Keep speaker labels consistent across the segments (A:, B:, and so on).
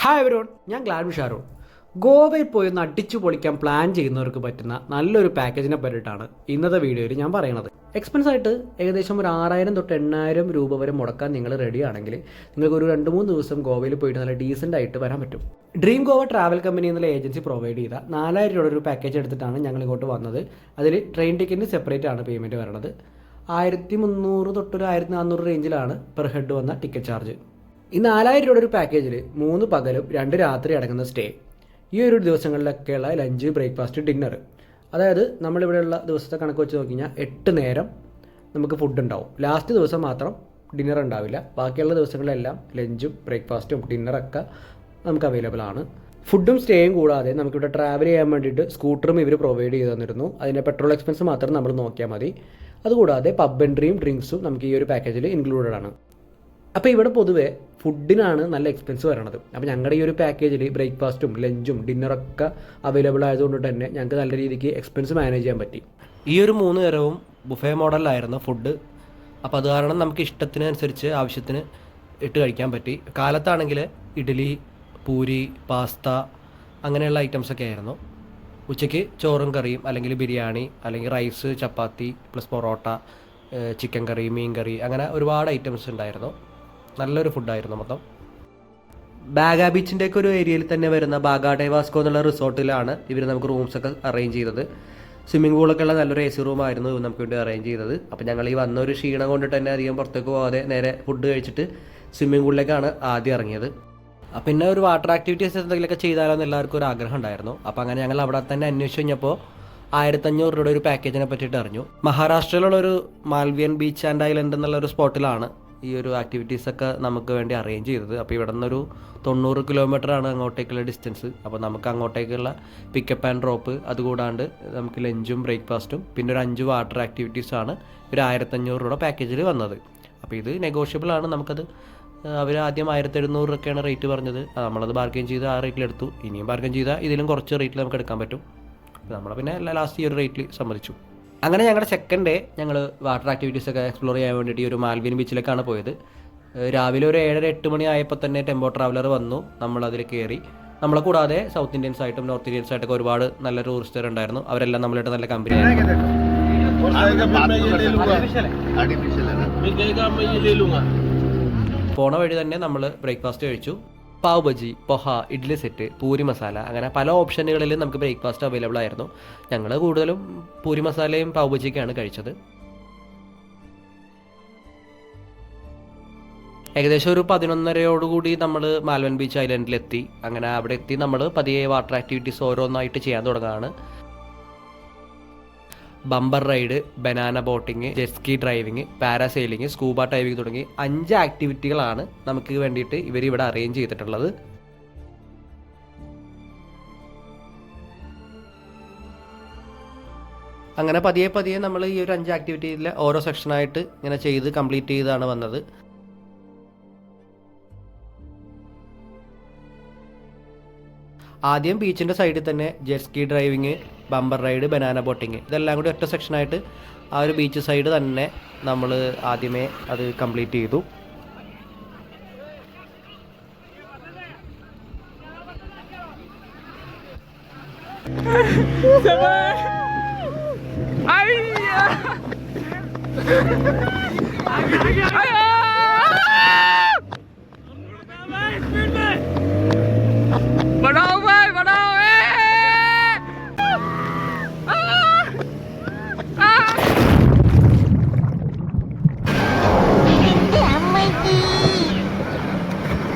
A: Hi everyone, ഞാൻ GLAAD Sharon. ഗോവയിൽ പോയി ഒന്ന് അടിച്ചു പൊളിക്കാൻ പ്ലാൻ ചെയ്യുന്നവർക്ക് പറ്റുന്ന നല്ലൊരു പാക്കേജിനെ പറ്റിയിട്ടാണ് ഇന്നത്തെ വീഡിയോയിൽ ഞാൻ പറയുന്നത്. എക്സ്പെൻസ് ആയിട്ട് ഏകദേശം ഒരു 6000 തൊട്ട് 8000 രൂപ വരെ മുടക്കാൻ നിങ്ങൾ റെഡി ആണെങ്കിൽ നിങ്ങൾക്ക് ഒരു 2-3 ദിവസം ഗോവയിൽ പോയിട്ട് നല്ല ഡീസൻ്റ് ആയിട്ട് വരാൻ പറ്റും. ഡ്രീം ഗോവ ട്രാവൽ കമ്പനി എന്നുള്ള ഏജൻസി പ്രൊവൈഡ് ചെയ്ത 4000 രൂപയുടെ ഒരു പാക്കേജ് എടുത്തിട്ടാണ് ഞങ്ങൾ ഇങ്ങോട്ട് വന്നത്. അതിൽ ട്രെയിൻ ടിക്കറ്റിന് സെപ്പറേറ്റ് ആണ് പേയ്മെൻറ്റ് വരുന്നത്. 1300 തൊട്ട് ഒരു 1400 റേഞ്ചിലാണ് പെർ ഹെഡ് വന്ന ടിക്കറ്റ് ചാർജ്. ഈ 4000 രൂപയുടെ ഒരു പാക്കേജിൽ 3 പകലും 2 രാത്രി അടങ്ങുന്ന സ്റ്റേ, ഈ ഒരു ദിവസങ്ങളിലൊക്കെയുള്ള ലഞ്ച്, ബ്രേക്ക്ഫാസ്റ്റ്, ഡിന്നർ, അതായത് നമ്മളിവിടെയുള്ള ദിവസത്തെ കണക്ക് വെച്ച് നോക്കി കഴിഞ്ഞാൽ 8 നേരം നമുക്ക് ഫുഡ് ഉണ്ടാവും. ലാസ്റ്റ് ദിവസം മാത്രം ഡിന്നർ ഉണ്ടാവില്ല. ബാക്കിയുള്ള ദിവസങ്ങളിലെല്ലാം ലഞ്ചും ബ്രേക്ക്ഫാസ്റ്റും ഡിന്നറൊക്കെ നമുക്ക് അവൈലബിൾ ആണ്. ഫുഡും സ്റ്റേയും കൂടാതെ നമുക്കിവിടെ ട്രാവൽ ചെയ്യാൻ വേണ്ടിയിട്ട് സ്കൂട്ടറും ഇവർ പ്രൊവൈഡ് ചെയ്ത് തന്നിരുന്നു. അതിൻ്റെ പെട്രോൾ എക്സ്പെൻസ് മാത്രം നമ്മൾ നോക്കിയാൽ മതി. അതുകൂടാതെ പബ് എൻട്രിയും ഡ്രിങ്ക്സും നമുക്ക് ഈ ഒരു പാക്കേജിൽ ഇൻക്ലൂഡഡ് ആണ്. അപ്പോൾ ഇവിടെ പൊതുവേ ഫുഡിനാണ് നല്ല എക്സ്പെൻസ് വരണത്. അപ്പോൾ ഞങ്ങളുടെ ഈ ഒരു പാക്കേജിൽ ബ്രേക്ക്ഫാസ്റ്റും ലഞ്ചും ഡിന്നറൊക്കെ അവൈലബിൾ ആയതുകൊണ്ട് തന്നെ ഞങ്ങൾക്ക് നല്ല രീതിക്ക് എക്സ്പെൻസ് മാനേജ് ചെയ്യാൻ പറ്റി. ഈ ഒരു 3 നേരവും ബുഫേ മോഡലിലായിരുന്നു ഫുഡ്. അപ്പോൾ അത് കാരണം നമുക്ക് ഇഷ്ടത്തിനനുസരിച്ച് ആവശ്യത്തിന് ഇട്ട് കഴിക്കാൻ പറ്റി. കാലത്താണെങ്കിൽ ഇഡ്ഡലി, പൂരി, പാസ്ത അങ്ങനെയുള്ള ഐറ്റംസൊക്കെ ആയിരുന്നു. ഉച്ചയ്ക്ക് ചോറും കറിയും, അല്ലെങ്കിൽ ബിരിയാണി, അല്ലെങ്കിൽ റൈസ്, ചപ്പാത്തി പ്ലസ് പൊറോട്ട, ചിക്കൻ കറി, മീൻ കറി, അങ്ങനെ ഒരുപാട് ഐറ്റംസ് ഉണ്ടായിരുന്നു. നല്ലൊരു ഫുഡായിരുന്നു മൊത്തം. ബാഗ ബീച്ചിൻ്റെയൊക്കെ ഒരു ഏരിയയിൽ തന്നെ വരുന്ന ബാഗ ഡെ വാസ്കോ എന്നുള്ള റിസോർട്ടിലാണ് ഇവർ നമുക്ക് റൂംസൊക്കെ അറേഞ്ച് ചെയ്തത്. സ്വിമ്മിംഗ് പൂളൊക്കെ ഉള്ള നല്ലൊരു AC റൂമായിരുന്നു നമുക്ക് വേണ്ടി അറേഞ്ച് ചെയ്തത്. അപ്പോൾ ഞങ്ങൾ ഈ വന്നൊരു ക്ഷീണം കൊണ്ടിട്ട് തന്നെ അധികം പുറത്തേക്ക് പോകാതെ നേരെ ഫുഡ് കഴിച്ചിട്ട് സ്വിമ്മിംഗ് പൂളിലേക്കാണ് ആദ്യം ഇറങ്ങിയത്. പിന്നെ ഒരു വാട്ടർ ആക്ടിവിറ്റീസ് എന്തെങ്കിലുമൊക്കെ ചെയ്താലോ എന്ന് എല്ലാവർക്കും ഒരു ആഗ്രഹം ഉണ്ടായിരുന്നു. അപ്പോൾ അങ്ങനെ ഞങ്ങൾ അവിടെ തന്നെ അന്വേഷിച്ച് കഴിഞ്ഞപ്പോൾ 1500 രൂപയുടെ ഒരു പാക്കേജിനെ പറ്റിയിട്ട് അറിഞ്ഞു. മഹാരാഷ്ട്രയിലുള്ളൊരു മാൽവിയൻ ബീച്ച് ആൻഡ് ഐലൻഡ് എന്നുള്ളൊരു സ്പോട്ടിലാണ് ഈ ഒരു ആക്ടിവിറ്റീസൊക്കെ നമുക്ക് വേണ്ടി അറേഞ്ച് ചെയ്തത്. അപ്പോൾ ഇവിടെ നിന്നൊരു 90 കിലോമീറ്ററാണ് അങ്ങോട്ടേക്കുള്ള ഡിസ്റ്റൻസ്. അപ്പോൾ നമുക്ക് അങ്ങോട്ടേക്കുള്ള പിക്കപ്പ് ആൻഡ് ഡ്രോപ്പ്, അതുകൂടാണ്ട് നമുക്ക് ലഞ്ചും ബ്രേക്ക്ഫാസ്റ്റും പിന്നെ ഒരു 5 വാട്ടർ ആക്ടിവിറ്റീസാണ് ഒരു 1500 രൂപ പാക്കേജിൽ വന്നത്. അപ്പോൾ ഇത് നെഗോഷ്യബിൾ ആണ്. നമുക്കത് അവർ ആദ്യം 1700 രൂപയൊക്കെയാണ് റേറ്റ് പറഞ്ഞത്. നമ്മളത് ബാർഗെയിൻ ചെയ്ത് ആ റേറ്റിലെടുത്തു. ഇനിയും ബാർഗെയിൻ ചെയ്താൽ ഇതിലും കുറച്ച് റേറ്റിൽ നമുക്ക് എടുക്കാൻ പറ്റും. നമ്മൾ പിന്നെ ലാസ്റ്റ് ഈ ഒരു റേറ്റിൽ സമ്മതിച്ചു. അങ്ങനെ ഞങ്ങളുടെ സെക്കൻഡ് ഡേ ഞങ്ങൾ വാട്ടർ ആക്ടിവിറ്റീസൊക്കെ എക്സ്പ്ലോർ ചെയ്യാൻ വേണ്ടിയിട്ട് ഈ ഒരു മാൽവിൻ ബീച്ചിലേക്കാണ് പോയത്. രാവിലെ ഒരു 7-8 മണി ആയപ്പോൾ തന്നെ ടെമ്പോ ട്രാവലർ വന്നു. നമ്മളതിൽ കയറി. നമ്മളെ കൂടാതെ സൗത്ത് ഇന്ത്യൻസ് ആയിട്ടും നോർത്ത് ഇന്ത്യൻസ് ആയിട്ടൊക്കെ ഒരുപാട് നല്ല ടൂറിസ്റ്റുകാർ ഉണ്ടായിരുന്നു. അവരെല്ലാം നമ്മളായിട്ട് നല്ല കമ്പനി ആയിരുന്നു. പോണ വഴി തന്നെ നമ്മൾ ബ്രേക്ക്ഫാസ്റ്റ് കഴിച്ചു. പാവ് ബജി, പൊഹ, ഇഡ്ഡലി സെറ്റ്, പൂരി മസാല, അങ്ങനെ പല ഓപ്ഷനുകളിൽ നമുക്ക് ബ്രേക്ക്ഫാസ്റ്റ് അവൈലബിൾ ആയിരുന്നു. ഞങ്ങൾ കൂടുതലും പൂരി മസാലയും പാവ് ബജിയൊക്കെയാണ് കഴിച്ചത്. ഏകദേശം ഒരു 11:30 നമ്മൾ മാൽവൻ ബീച്ച് ഐലൻഡിലെത്തി. അങ്ങനെ അവിടെ എത്തി നമ്മൾ പതിയെ വാട്ടർ ആക്ടിവിറ്റീസ് ഓരോന്നായിട്ട് ചെയ്യാൻ തുടങ്ങുകയാണ്. Bumper ride, banana boating, jet ski driving, parasailing, scuba diving തുടങ്ങി 5 ആക്ടിവിറ്റികളാണ് നമുക്ക് വേണ്ടിയിട്ട് ഇവരിവിടെ അറേഞ്ച് ചെയ്തിട്ടുള്ളത്. അങ്ങനെ പതിയെ നമ്മൾ ഈ ഒരു 5 ആക്ടിവിറ്റിയിൽ ഓരോ സെക്ഷനായിട്ട് ഇങ്ങനെ ചെയ്ത് കംപ്ലീറ്റ് ചെയ്താണ് വന്നത്. ആദ്യം ബീച്ചിൻ്റെ സൈഡിൽ തന്നെ jet ski driving, bumper ride, banana boating, ഇതെല്ലാം കൂടി ഒറ്റ സെക്ഷനായിട്ട് ആ ഒരു ബീച്ച് സൈഡ് തന്നെ നമ്മൾ ആദ്യമേ അത് കംപ്ലീറ്റ് ചെയ്തു.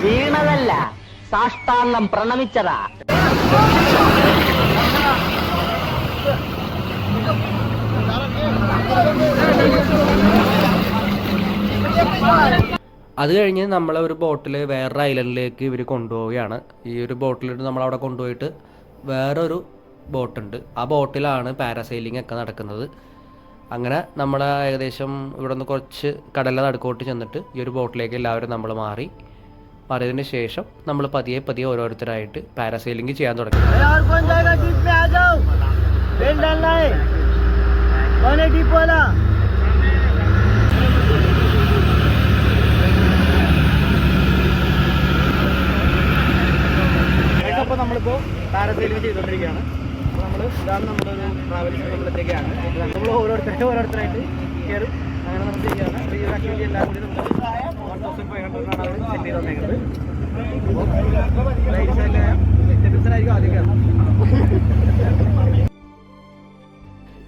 B: വീണതല്ല, സാഷ്ടാംഗം പ്രണമിച്ചതാ.
A: അത് കഴിഞ്ഞ് നമ്മളെ ഒരു ബോട്ടിൽ വേറൊരു ഐലൻഡിലേക്ക് ഇവർ കൊണ്ടുപോവുകയാണ്. ഈ ഒരു ബോട്ടിലിട്ട് നമ്മളവിടെ കൊണ്ടുപോയിട്ട് വേറൊരു ബോട്ടുണ്ട്. ആ ബോട്ടിലാണ് പാരാസെയിലിംഗ് ഒക്കെ നടക്കുന്നത്. അങ്ങനെ നമ്മൾ ഏകദേശം ഇവിടെ നിന്ന് കുറച്ച് കടലിലെ നടുക്കോട്ട് ചെന്നിട്ട് ഈ ഒരു ബോട്ടിലേക്ക് എല്ലാവരും നമ്മൾ മാറിയതിന് ശേഷം നമ്മൾ പതിയെ ഓരോരുത്തരായിട്ട് പാരാസെയിലിംഗ് ചെയ്യാൻ തുടങ്ങി. അപ്പോൾ നമ്മളിപ്പോൾ പാരസൈലിംഗ് ചെയ്തുകൊണ്ടിരിക്കുകയാണ്. അപ്പോൾ ഇതാണ് നമ്മുടെ ഒരു ട്രാവലിംഗ് നമ്മളത്തേക്കാണ്. നമ്മൾ ഓരോരുത്തരായിട്ട് കയറും. അങ്ങനെ നമ്മൾ ചെയ്യുകയാണ്. അപ്പോൾ ഈ ഒരു ആക്ടിവിറ്റി എല്ലാം കൂടി നമുക്ക് 1500 അവർ സെറ്റ് ചെയ്ത് തന്നേക്കുന്നത്. ആയിരിക്കും ആദ്യം.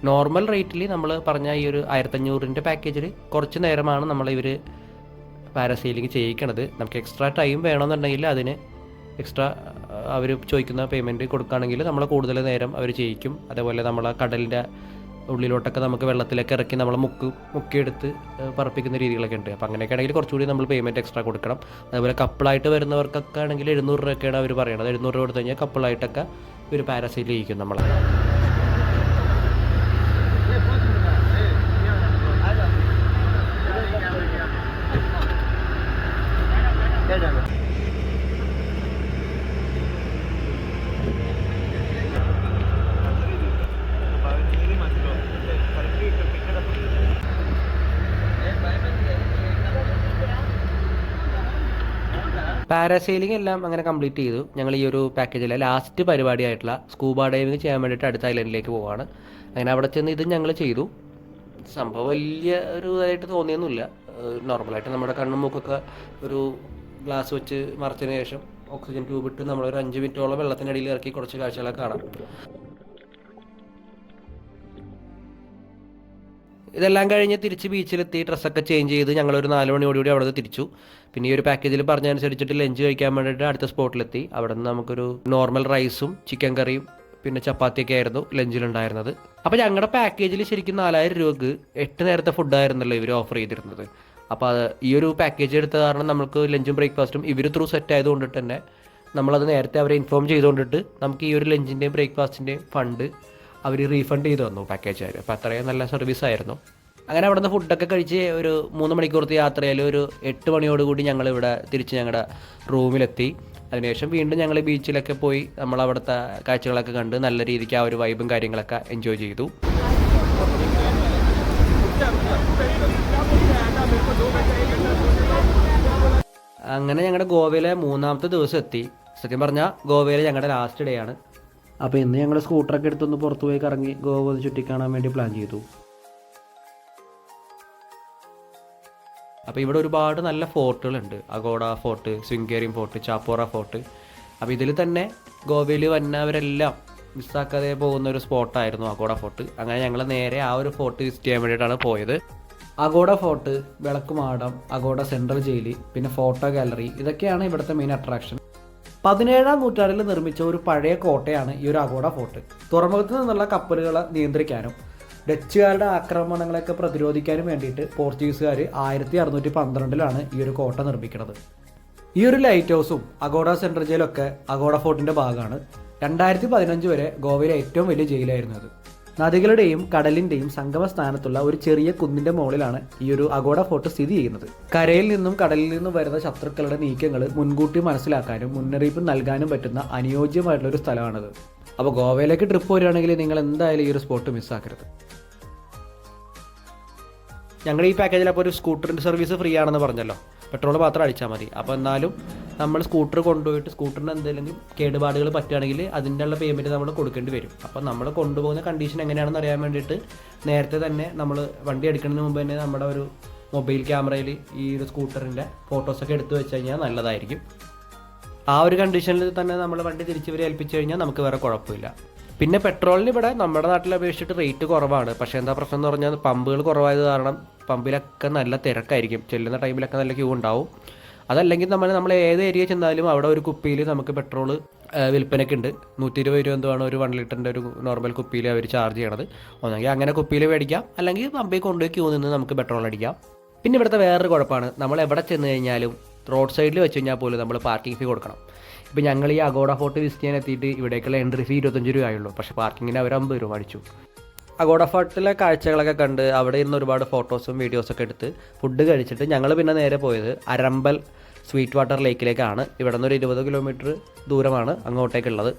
A: നോർമൽ റേറ്റിൽ നമ്മൾ പറഞ്ഞ ഈ ഒരു 1500 പാക്കേജിൽ കുറച്ച് നേരമാണ് നമ്മൾ ഇവർ പാരസൈലിംഗ് ചെയ്യിക്കണത്. നമുക്ക് എക്സ്ട്രാ ടൈം വേണമെന്നുണ്ടെങ്കിൽ അതിന് എക്സ്ട്രാ അവർ ചോദിക്കുന്ന പേയ്മെൻറ്റ് കൊടുക്കുകയാണെങ്കിൽ നമ്മൾ കൂടുതൽ നേരം അവർ ചെയ്യിക്കും. അതേപോലെ നമ്മൾ കടലിൻ്റെ ഉള്ളിലോട്ടൊക്കെ നമുക്ക് വെള്ളത്തിലേക്ക് ഇറക്കി നമ്മൾ മുക്കിയെടുത്ത് പറപ്പിക്കുന്ന രീതികളൊക്കെ ഉണ്ട്. അപ്പോൾ അങ്ങനെയൊക്കെ ആണെങ്കിൽ കുറച്ചുകൂടി നമ്മൾ പേയ്മെൻറ്റ് എക്സ്ട്രാ കൊടുക്കണം. അതേപോലെ കപ്പിളായിട്ട് വരുന്നവർക്കൊക്കെ ആണെങ്കിൽ 700 രൂപയൊക്കെയാണ് അവർ പറയുന്നത്. 700 രൂപ കൊടുത്തു കഴിഞ്ഞാൽ കപ്പിളായിട്ടൊക്കെ ഇവർ പാരസൈൽ ചെയ്യിക്കും നമ്മൾ. പാരാസൈലിംഗ് എല്ലാം അങ്ങനെ കംപ്ലീറ്റ് ചെയ്തു. ഞങ്ങൾ ഈ ഒരു പാക്കേജിലെ ലാസ്റ്റ് പരിപാടിയായിട്ടുള്ള സ്കൂബ ഡൈവിങ് ചെയ്യാൻ വേണ്ടിയിട്ട് അടുത്ത ഐലൻഡിലേക്ക് പോവാണ്. അങ്ങനെ അവിടെ ചെന്ന് ഇത് ഞങ്ങൾ ചെയ്തു. സംഭവം വലിയ ഒരു ഇതായിട്ട് തോന്നിയൊന്നുമില്ല. നോർമലായിട്ട് നമ്മുടെ കണ്ണും മൂക്കൊക്കെ ഒരു ഗ്ലാസ് വെച്ച് മറച്ചതിന് ശേഷം ഓക്സിജൻ ട്യൂബ് ഇട്ട് നമ്മളൊരു 5 മിനിറ്റോളം വെള്ളത്തിനടിയിൽ ഇറക്കി കുറച്ച് കാഴ്ചകളൊക്കെ കാണാം. ഇതെല്ലാം കഴിഞ്ഞ് തിരിച്ച് ബീച്ചിലെത്തി ഡ്രസ്സൊക്കെ ചേഞ്ച് ചെയ്ത് ഞങ്ങളൊരു 4 മണിയോടുകൂടി അവിടെ നിന്ന് തിരിച്ചു. പിന്നെ ഈ ഒരു പാക്കേജിൽ പറഞ്ഞതനുസരിച്ചിട്ട് ലഞ്ച് കഴിക്കാൻ വേണ്ടിയിട്ട് അടുത്ത സ്പോട്ടിലെത്തി. അവിടെ നിന്ന് നമുക്കൊരു നോർമൽ റൈസും ചിക്കൻ കറിയും പിന്നെ ചപ്പാത്തിയൊക്കെ ആയിരുന്നു ലഞ്ചിലുണ്ടായിരുന്നത്. അപ്പോൾ ഞങ്ങളുടെ പാക്കേജിൽ ശരിക്കും 4000 രൂപക്ക് 8 നേരത്തെ ഫുഡായിരുന്നല്ലോ ഇവർ ഓഫർ ചെയ്തിരുന്നത്. അപ്പോൾ ഈ ഒരു പാക്കേജ് എടുത്ത കാരണം നമുക്ക് ലഞ്ചും ബ്രേക്ക്ഫാസ്റ്റും ഇവർ ത്രൂ സെറ്റ് ആയതുകൊണ്ടിട്ട് തന്നെ നമ്മളത് നേരത്തെ അവരെ ഇൻഫോം ചെയ്തുകൊണ്ടിട്ട് നമുക്ക് ഈ ഒരു ലഞ്ചിൻ്റെയും ബ്രേക്ക്ഫാസ്റ്റിൻ്റെയും ഫണ്ട് അവർ റീഫണ്ട് ചെയ്ത് തന്നു പാക്കേജുകാർ. അപ്പോൾ അത്രയും നല്ല സർവീസായിരുന്നു. അങ്ങനെ അവിടെ നിന്ന് ഫുഡൊക്കെ കഴിച്ച് ഒരു 3 മണിക്കൂറത്തെ യാത്രയിൽ ഒരു 8 മണിയോടുകൂടി ഞങ്ങളിവിടെ തിരിച്ച് ഞങ്ങളുടെ റൂമിലെത്തി. അതിനുശേഷം വീണ്ടും ഞങ്ങൾ ബീച്ചിലൊക്കെ പോയി നമ്മളവിടുത്തെ കാഴ്ചകളൊക്കെ കണ്ട് നല്ല രീതിക്ക് ആ ഒരു വൈബും കാര്യങ്ങളൊക്കെ എൻജോയ് ചെയ്തു. അങ്ങനെ ഞങ്ങളുടെ ഗോവയിലെ 3ാമത്തെ ദിവസം എത്തി. സത്യം പറഞ്ഞാൽ ഗോവയിലെ ഞങ്ങളുടെ ലാസ്റ്റ് ഡേ ആണ്. അപ്പോൾ ഇന്ന് ഞങ്ങൾ സ്കൂട്ടറൊക്കെ എടുത്തൊന്ന് പുറത്തു പോയി കറങ്ങി ഗോവ ഒന്ന് ചുറ്റിക്കാണാൻ വേണ്ടി പ്ലാൻ ചെയ്തു. അപ്പോൾ ഇവിടെ ഒരുപാട് നല്ല ഫോർട്ടുകളുണ്ട്. അഗോഡ ഫോർട്ട്, സ്വിങ്കേറിയം ഫോർട്ട്, ചാപ്പോറ ഫോർട്ട്. അപ്പോൾ ഇതിൽ തന്നെ ഗോവയിൽ വന്നവരെല്ലാം മിസ്സാക്കാതെ പോകുന്ന ഒരു സ്പോട്ടായിരുന്നു അഗോഡ ഫോർട്ട്. അങ്ങനെ ഞങ്ങൾ നേരെ ആ ഒരു ഫോർട്ട് വിസിറ്റ് ചെയ്യാൻ വേണ്ടിയിട്ടാണ് പോയത്. അഗോഡ ഫോർട്ട്, വിളക്കുമാടം, അഗോഡ സെൻട്രൽ ജയിൽ, പിന്നെ ഫോട്ടോ ഗാലറി, ഇതൊക്കെയാണ് ഇവിടുത്തെ മെയിൻ അട്രാക്ഷൻ. 17ാം നൂറ്റാണ്ടിൽ നിർമ്മിച്ച ഒരു പഴയ കോട്ടയാണ് ഈ ഒരു അഗോഡ ഫോർട്ട്. തുറമുഖത്ത് നിന്നുള്ള കപ്പലുകളെ നിയന്ത്രിക്കാനും ഡച്ചുകാരുടെ ആക്രമണങ്ങളൊക്കെ പ്രതിരോധിക്കാനും വേണ്ടിയിട്ട് പോർച്ചുഗീസുകാർ 1612 ഈ ഒരു കോട്ട നിർമ്മിക്കുന്നത്. ഈ ഒരു ലൈറ്റ് ഹൗസും അഗോഡ സെൻട്രൽ ജയിലൊക്കെ അഗോഡ ഫോർട്ടിൻ്റെ ഭാഗമാണ്. 2015 വരെ ഗോവയിലെ ഏറ്റവും വലിയ ജയിലായിരുന്നു അത്. നദികളുടെയും കടലിൻ്റെയും സംഗമ സ്ഥാനത്തുള്ള ഒരു ചെറിയ കുന്നിൻ്റെ മുകളിലാണ് ഈ ഒരു അഗോഡ ഫോർട്ട് സ്ഥിതി ചെയ്യുന്നത്. കരയിൽ നിന്നും കടലിൽ നിന്നും വരുന്ന ശത്രുക്കളുടെ നീക്കങ്ങൾ മുൻകൂട്ടി മനസ്സിലാക്കാനും മുന്നറിയിപ്പ് നൽകാനും പറ്റുന്ന അനുയോജ്യമായിട്ടുള്ള ഒരു സ്ഥലമാണിത്. അപ്പോൾ ഗോവയിലേക്ക് ട്രിപ്പ് വരികയാണെങ്കിൽ നിങ്ങൾ എന്തായാലും ഈ ഒരു സ്പോട്ട് മിസ്സാക്കരുത്. ഞങ്ങളുടെ ഈ പാക്കേജിൽ അപ്പോൾ ഒരു സ്കൂട്ടറിൻ്റെ സർവീസ് ഫ്രീ ആണെന്ന് പറഞ്ഞല്ലോ. പെട്രോൾ മാത്രം അടിച്ചാൽ മതി. അപ്പോൾ എന്നാലും നമ്മൾ സ്കൂട്ടർ കൊണ്ടുപോയിട്ട് സ്കൂട്ടറിന് എന്തെങ്കിലും കേടുപാടുകൾ പറ്റുകയാണെങ്കിൽ അതിൻ്റെ ഉള്ള പേയ്മെൻറ്റ് നമ്മൾ കൊടുക്കേണ്ടി വരും. അപ്പോൾ നമ്മൾ കൊണ്ടുപോകുന്ന കണ്ടീഷൻ എങ്ങനെയാണെന്ന് അറിയാൻ വേണ്ടിയിട്ട് നേരത്തെ തന്നെ നമ്മൾ വണ്ടി എടുക്കുന്നതിന് മുമ്പ് തന്നെ നമ്മുടെ ഒരു മൊബൈൽ ക്യാമറയിൽ ഈ ഒരു സ്കൂട്ടറിൻ്റെ ഫോട്ടോസൊക്കെ എടുത്ത് വെച്ച് കഴിഞ്ഞാൽ നല്ലതായിരിക്കും. ആ ഒരു കണ്ടീഷനിൽ തന്നെ നമ്മൾ വണ്ടി തിരിച്ച് ഇവരെ ഏൽപ്പിച്ച് കഴിഞ്ഞാൽ നമുക്ക് വേറെ കുഴപ്പമില്ല. പിന്നെ പെട്രോളിന് ഇവിടെ നമ്മുടെ നാട്ടിലെ അപേക്ഷിച്ചിട്ട് റേറ്റ് കുറവാണ്. പക്ഷേ എന്താ പ്രശ്നം എന്ന് പറഞ്ഞാൽ പമ്പുകൾ കുറവായത് കാരണം പമ്പിലൊക്കെ നല്ല തിരക്കായിരിക്കും. ചെല്ലുന്ന ടൈമിലൊക്കെ നല്ല ക്യൂ ഉണ്ടാവും. അതല്ലെങ്കിൽ നമ്മൾ ഏത് ഏരിയ ചെന്നാലും അവിടെ ഒരു കുപ്പിയിൽ നമുക്ക് പെട്രോൾ വിൽപ്പനയ്ക്ക് ഉണ്ട്. 120 രൂപ എന്തുവാണ് ഒരു 1 ലിറ്ററിൻ്റെ ഒരു നോർമൽ കുപ്പിയിൽ അവർ ചാർജ് ചെയ്യണത്. ഒന്നെങ്കിൽ അങ്ങനെ കുപ്പിയിൽ മേടിക്കാം, അല്ലെങ്കിൽ പമ്പിൽ കൊണ്ടുപോയി ക്യൂ നിന്ന് നമുക്ക് പെട്രോൾ അടിക്കാം. പിന്നെ ഇവിടുത്തെ വേറൊരു കുഴപ്പമാണ്, നമ്മൾ എവിടെ ചെന്ന് കഴിഞ്ഞാലും റോഡ് സൈഡിൽ വെച്ച് കഴിഞ്ഞാൽ പോലും നമ്മൾ പാർക്കിംഗ് ഫീ കൊടുക്കണം. ഇപ്പോൾ ഞങ്ങൾ ഈ അഗോഡ ഫോർട്ട് വിസിറ്റ് ചെയ്യാൻ എത്തിയിട്ട് ഇവിടേക്കുള്ള എൻട്രി ഫീ 25 രൂപയായുള്ളൂ. പക്ഷേ പാർക്കിങ്ങിന് അവർ 50 രൂപ അടിച്ചു. അഗോഡ ഫോർട്ടിലെ കാഴ്ചകളൊക്കെ കണ്ട് അവിടെ ഇരുന്ന് ഒരുപാട് ഫോട്ടോസും വീഡിയോസൊക്കെ എടുത്ത് ഫുഡ് കഴിച്ചിട്ട് ഞങ്ങൾ പിന്നെ നേരെ പോയത് അരമ്പൽ സ്വീറ്റ് വാട്ടർ ലേക്കിലേക്കാണ്. ഇവിടെ നിന്ന് ഒരു 20 കിലോമീറ്റർ ദൂരമാണ് അങ്ങോട്ടേക്കുള്ളത്.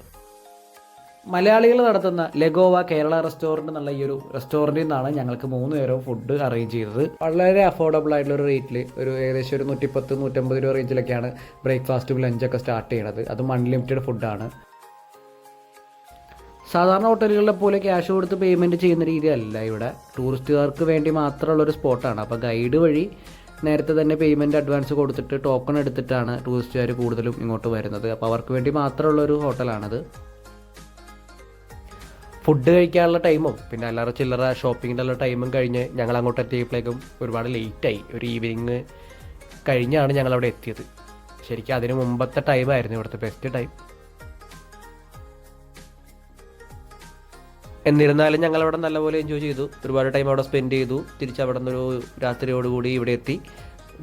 A: മലയാളികൾ നടത്തുന്ന ലഗോവ കേരള റെസ്റ്റോറൻറ്റ് എന്നുള്ള ഈ ഒരു റെസ്റ്റോറൻറ്റിൽ നിന്നാണ് ഞങ്ങൾക്ക് 3 നേരവും ഫുഡ് അറേഞ്ച് ചെയ്തത്. വളരെ അഫോർഡബിൾ ആയിട്ടുള്ള ഒരു റേറ്റിൽ ഒരു ഏകദേശം ഒരു 110-150 രൂപ റേഞ്ചിലൊക്കെയാണ് ബ്രേക്ക്ഫാസ്റ്റും ലഞ്ചൊക്കെ സ്റ്റാർട്ട് ചെയ്യണത്. അതും അൺലിമിറ്റഡ് ഫുഡാണ്. സാധാരണ ഹോട്ടലുകളിലെ പോലെ ക്യാഷ് കൊടുത്ത് പേയ്മെൻറ്റ് ചെയ്യുന്ന രീതിയല്ല ഇവിടെ. ടൂറിസ്റ്റുകാർക്ക് വേണ്ടി മാത്രമുള്ളൊരു സ്പോട്ടാണ്. അപ്പോൾ ഗൈഡ് വഴി നേരത്തെ തന്നെ പേയ്മെൻറ്റ് അഡ്വാൻസ് കൊടുത്തിട്ട് ടോക്കൺ എടുത്തിട്ടാണ് ടൂറിസ്റ്റുകാർ കൂടുതലും ഇങ്ങോട്ട് വരുന്നത്. അപ്പോൾ അവർക്ക് വേണ്ടി മാത്രമുള്ളൊരു ഹോട്ടലാണത്. ഫുഡ് കഴിക്കാനുള്ള ടൈമും പിന്നെ അല്ലാതെ ചില്ലറ ഷോപ്പിങ്ങിൻ്റെ ഉള്ള ടൈമും കഴിഞ്ഞ് ഞങ്ങൾ അങ്ങോട്ട് എത്തിയപ്പോഴേക്കും ഒരുപാട് ലേറ്റായി. ഒരു ഈവനിങ് കഴിഞ്ഞാണ് ഞങ്ങളവിടെ എത്തിയത്. ശരിക്കും അതിന് മുമ്പത്തെ ടൈമായിരുന്നു ഇവിടുത്തെ ബെസ്റ്റ് ടൈം. എന്നിരുന്നാലും ഞങ്ങളവിടെ നല്ലപോലെ എൻജോയ് ചെയ്തു. ഒരുപാട് ടൈം അവിടെ സ്പെൻഡ് ചെയ്തു. തിരിച്ചവിടെ നിന്നൊരു രാത്രിയോടുകൂടി ഇവിടെ എത്തി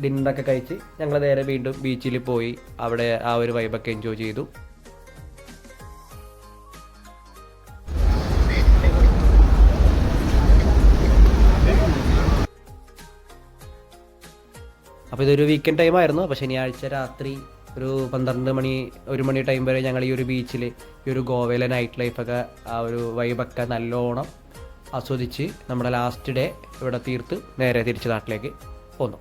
A: ഡിന്നറൊക്കെ കഴിച്ച് ഞങ്ങൾ നേരെ വീണ്ടും ബീച്ചിൽ പോയി അവിടെ ആ ഒരു വൈബൊക്കെ എൻജോയ് ചെയ്തു. അപ്പോൾ ഇതൊരു വീക്കെൻഡ് ടൈമായിരുന്നു. അപ്പോൾ ശനിയാഴ്ച രാത്രി ഒരു 12 മണി 1 മണി ടൈം വരെ ഞങ്ങൾ ഈ ഒരു ബീച്ചിൽ ഈ ഒരു ഗോവയിലെ നൈറ്റ് ലൈഫൊക്കെ ആ ഒരു വൈബൊക്കെ നല്ലോണം ആസ്വദിച്ച് നമ്മുടെ ലാസ്റ്റ് ഡേ ഇവിടെ തീർത്ത് നേരെ തിരിച്ച് നാട്ടിലേക്ക് പോന്നു.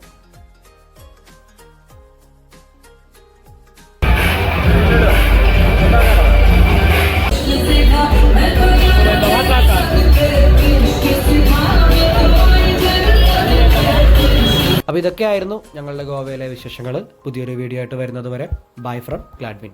A: അപ്പോൾ ഇതൊക്കെയായിരുന്നു ഞങ്ങളുടെ ഗോവയിലെ വിശേഷങ്ങൾ. പുതിയൊരു വീഡിയോ ആയിട്ട് വരുന്നത് വരെ ബൈ ഫ്രം ഗ്ലാഡ്വിൻ.